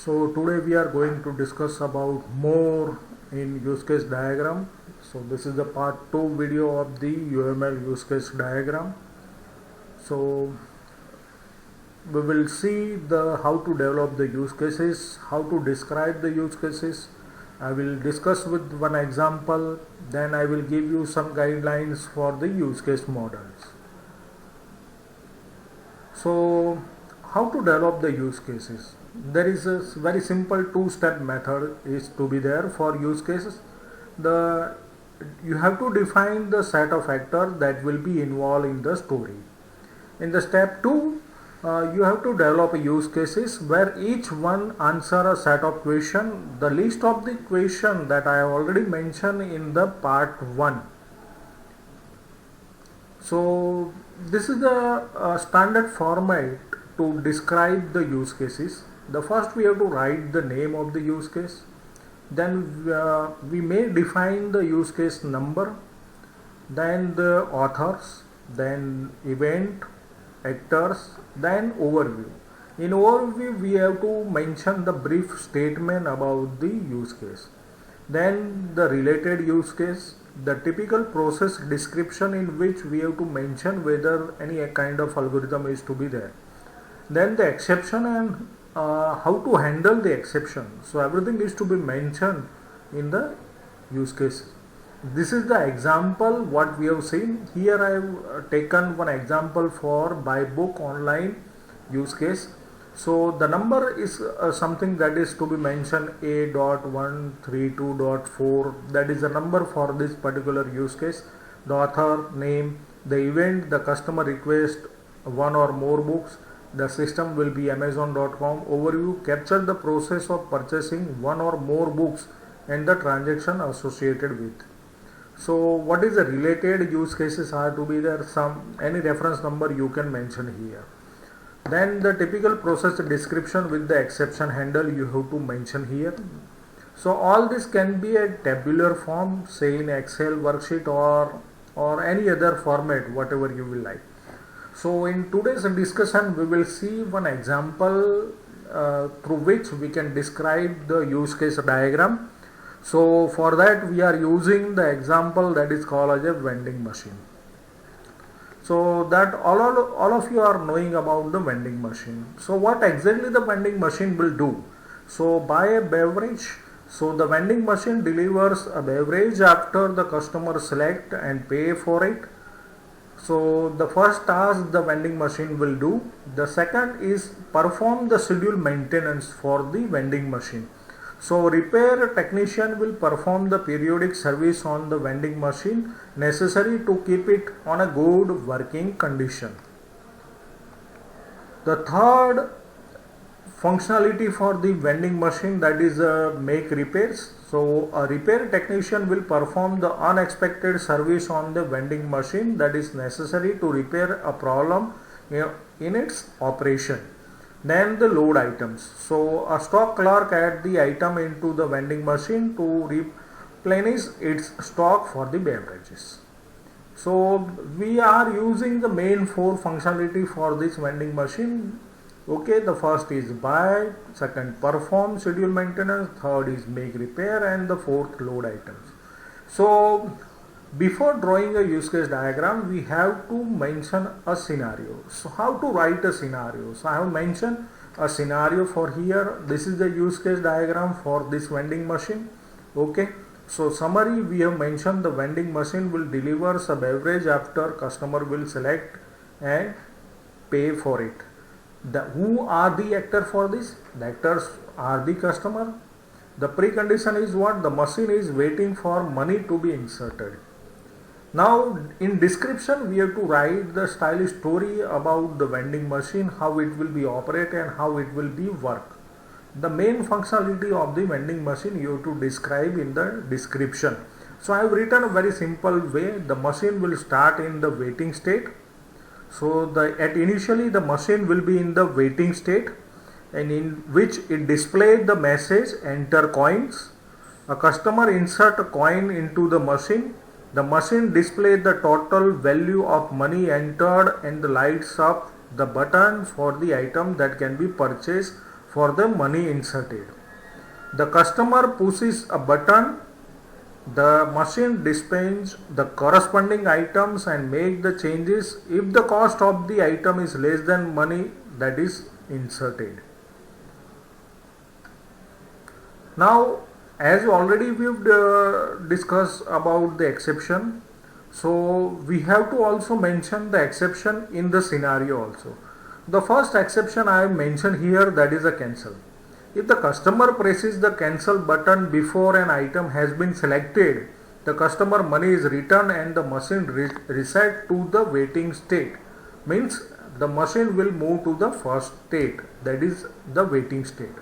So today we are going to discuss about more in use case diagram. So this is the part 2 video of the UML use case diagram. So we will see the how to develop the use cases, how to describe the use cases. I will discuss with one example, then I will give you some guidelines for the use case models. So how to develop the use cases? There is a very simple two-step method is to be there for use cases. You have to define the set of actors that will be involved in the story. In the step 2, you have to develop use cases where each one answer a set of question. The list of the question that I have already mentioned in the part 1. So this is the standard format to describe the use cases. The first we have to write the name of the use case. Then we may define the use case number, then the authors, then event, actors, then overview. In overview we have to mention the brief statement about the use case. Then the related use case, the typical process description in which we have to mention whether any kind of algorithm is to be there. Then the exception and how to handle the exception. So everything is to be mentioned in the use case. This is the example what we have seen. Here I have taken one example for buy book online use case. So the number is something that is to be mentioned A.132.4. That is the number for this particular use case. The author name, the event, the customer request one or more books. The system will be Amazon.com. Overview capture the process of purchasing one or more books and the transaction associated with. So what is the related use cases are to be there? Any reference number you can mention here. Then the typical process description with the exception handle you have to mention here. So all this can be a tabular form, say in Excel worksheet or any other format, whatever you will like. So in today's discussion we will see one example through which we can describe the use case diagram. So for that we are using the example that is called as a vending machine. So that all of you are knowing about the vending machine. So what exactly the vending machine will do? So buy a beverage. So the vending machine delivers a beverage after the customer select and pay for it. So the first task the vending machine will do. The second is perform the scheduled maintenance for the vending machine. So repair technician will perform the periodic service on the vending machine necessary to keep it on a good working condition. The third functionality for the vending machine, that is make repairs. So a repair technician will perform the unexpected service on the vending machine that is necessary to repair a problem in its operation. Then the load items. So a stock clerk add the item into the vending machine to replenish its stock for the beverages. So we are using the main 4 functionality for this vending machine. Okay, the first is buy, second perform schedule maintenance, third is make repair, and the fourth load items. So before drawing a use case diagram we have to mention a scenario. So how to write a scenario? So I have mentioned a scenario for here. This is the use case diagram for this vending machine. Okay, so summary, we have mentioned the vending machine will deliver a beverage after customer will select and pay for it. Who are the actor for this? The actors are the customer. The precondition is what? The machine is waiting for money to be inserted. Now in description we have to write the stylish story about the vending machine, how it will be operated and how it will be work. The main functionality of the vending machine you have to describe in the description. So I have written a very simple way. The machine will start in the waiting state. So initially the machine will be in the waiting state, and in which it displays the message enter coins. A customer insert a coin into the machine. The machine displays the total value of money entered and lights up the button for the item that can be purchased for the money inserted. The customer pushes a button, the machine displays the corresponding items and make the changes if the cost of the item is less than money that is inserted. Now, as already we've discussed about the exception, so we have to also mention the exception in the scenario also. The first exception I have mentioned here, that is a cancel. If the customer presses the cancel button before an item has been selected, the customer money is returned and the machine reset to the waiting state. Means the machine will move to the first state, that is the waiting state.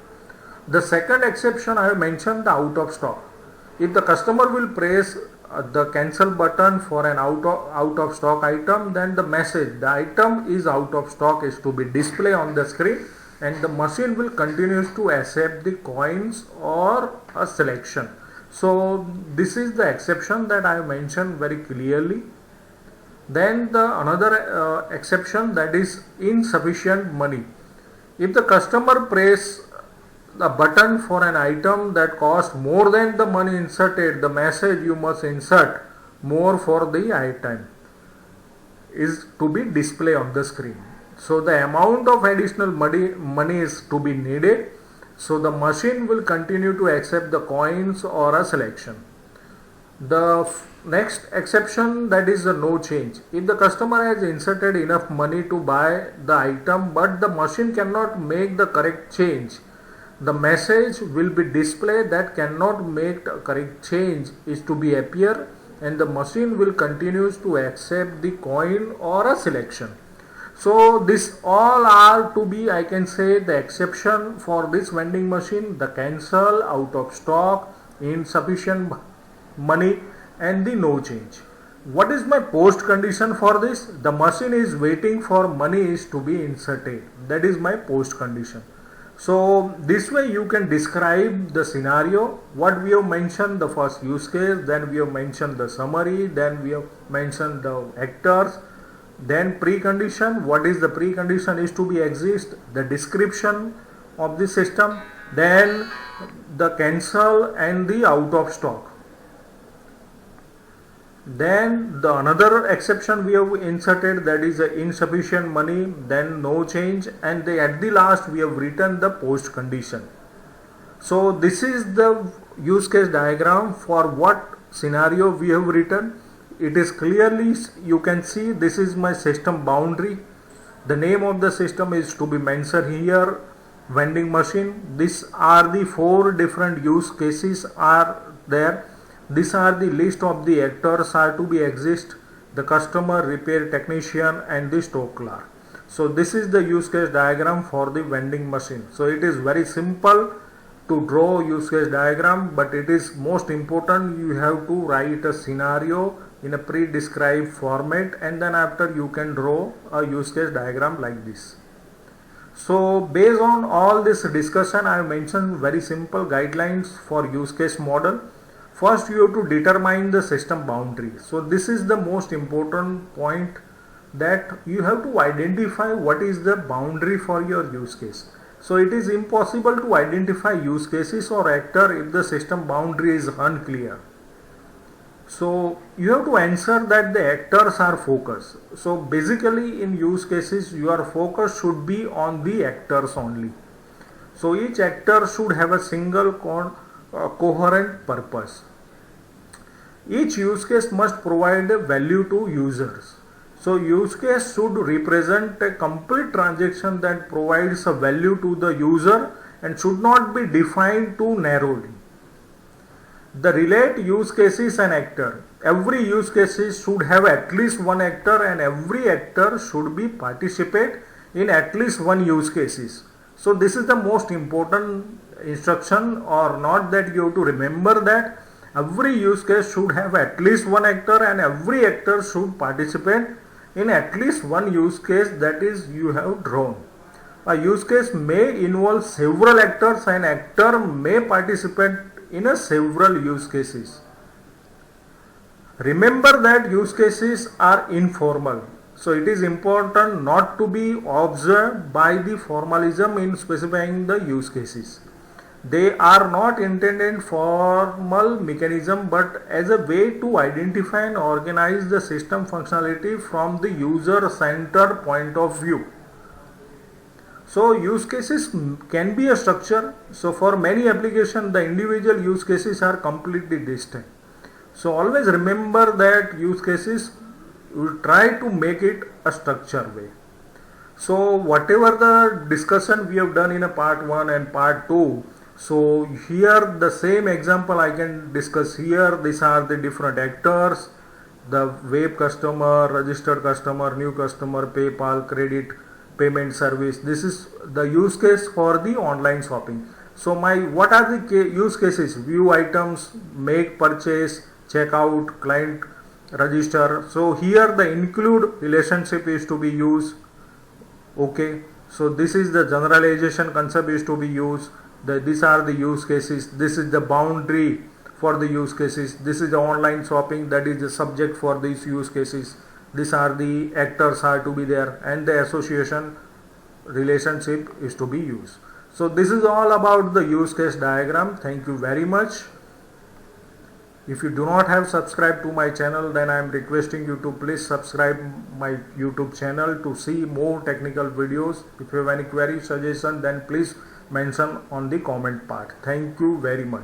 The second exception I have mentioned, the out of stock. If the customer will press the cancel button for an out of stock item, then the message the item is out of stock is to be displayed on the screen, and the machine will continue to accept the coins or a selection. So this is the exception that I mentioned very clearly. Then the another exception, that is insufficient money. If the customer press the button for an item that costs more than the money inserted, the message you must insert more for the item is to be displayed on the screen. So the amount of additional money is to be needed. So the machine will continue to accept the coins or a selection. The next exception, that is a no change. If the customer has inserted enough money to buy the item but the machine cannot make the correct change, the message will be displayed that cannot make the correct change is to be appear, and the machine will continue to accept the coin or a selection. So this all are to be, I can say, the exception for this vending machine: the cancel, out of stock, insufficient money, and the no change. What is my post condition for this? The machine is waiting for money is to be inserted. That is my post condition. So this way you can describe the scenario. What we have mentioned, the first use case, then we have mentioned the summary, then we have mentioned the actors, then precondition. What is the precondition is to be exist, the description of the system, then the cancel and the out of stock. Then the another exception we have inserted, that is insufficient money, then no change, and at the last we have written the post condition. So this is the use case diagram for what scenario we have written. It is clearly, you can see, this is my system boundary. The name of the system is to be mentioned here, vending machine. These are the 4 different use cases are there. These are the list of the actors are to be exist: the customer, repair technician, and the stock clerk. So this is the use case diagram for the vending machine. So it is very simple to draw use case diagram, but it is most important you have to write a scenario in a pre-described format, and then after you can draw a use case diagram like this. So based on all this discussion, I have mentioned very simple guidelines for use case model. First, you have to determine the system boundary. So this is the most important point, that you have to identify what is the boundary for your use case. So it is impossible to identify use cases or actor if the system boundary is unclear. So you have to ensure that the actors are focused. So basically in use cases, your focus should be on the actors only. So each actor should have a single coherent purpose. Each use case must provide a value to users. So use case should represent a complete transaction that provides a value to the user and should not be defined too narrowly. The relate use cases and actor. Every use cases should have at least one actor, and every actor should be participate in at least one use cases. So this is the most important instruction, or not, that you have to remember that every use case should have at least one actor and every actor should participate in at least one use case that is you have drawn. A use case may involve several actors and actor may participate in a several use cases. Remember that use cases are informal. So it is important not to be observed by the formalism in specifying the use cases. They are not intended formal mechanism but as a way to identify and organize the system functionality from the user-centered point of view. So use cases can be a structure. So for many applications the individual use cases are completely distinct. So always remember that use cases, you try to make it a structured way. So whatever the discussion we have done in a part 1 and part 2, so here the same example I can discuss here. These are the different actors: the web customer, registered customer, new customer, PayPal, credit, payment service. This is the use case for the online shopping. So what are the use cases? View items, make purchase, checkout, client register. So here the include relationship is to be used. Okay, so this is the generalization concept is to be used. These are the use cases. This is the boundary for the use cases. This is the online shopping, that is the subject for these use cases. These are the actors are to be there, and the association relationship is to be used. So this is all about the use case diagram. Thank you very much. If you do not have subscribed to my channel, then I am requesting you to please subscribe my YouTube channel to see more technical videos. If you have any query, suggestion, then please mention on the comment part. Thank you very much.